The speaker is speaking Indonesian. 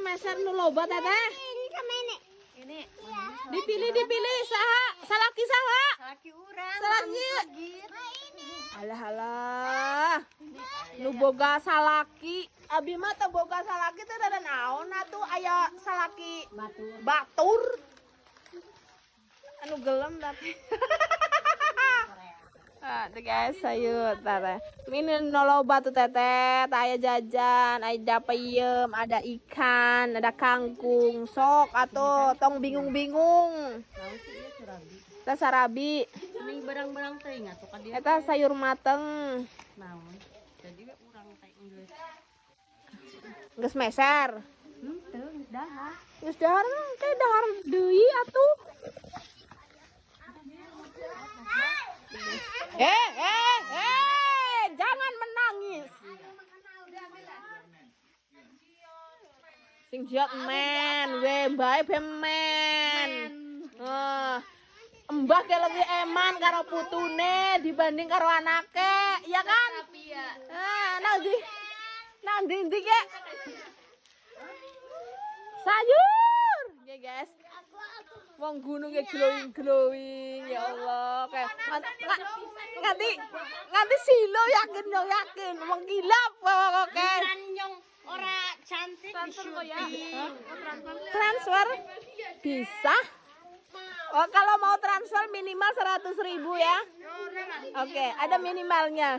meser nu loba teteh. Ini sama ini. Ini Dipilih saha? Salaki saha? laki urang. Salaki. Nah ini. Alah. Nu boga salaki. Abi mah teu boga salaki teh da naon atuh aya salaki batur. Anu gelem tapi. Tuh guys, sayur tete. Ini noloba tuh teteh, aya jajan, ada peyem, ada ikan, ada kangkung, sok atau tong bingung-bingung. Naon sih ieu surabi. Teh sarabi, Ini barang-barang teh ingat tuh ka dia. eta sayur mateng. Naon? Jadi we urang teh Inggris. Geus meser. Teu geus dahar. Geus dahar teh dahar deui atuh. Jangan menangis. Sing jiot men, we bae men. Mbah ke lebih eman karo putune dibanding karo anake, ya kan? Nanti ke sayur, ya guys. Wong gunungnya glowing, ya Allah. Kayak nganti silo yakin mengkilap oke. Nyong ora cantik di syuting. Transfer bisa. Oh, kalau mau transfer minimal 100.000 ya. Oke, ada minimalnya.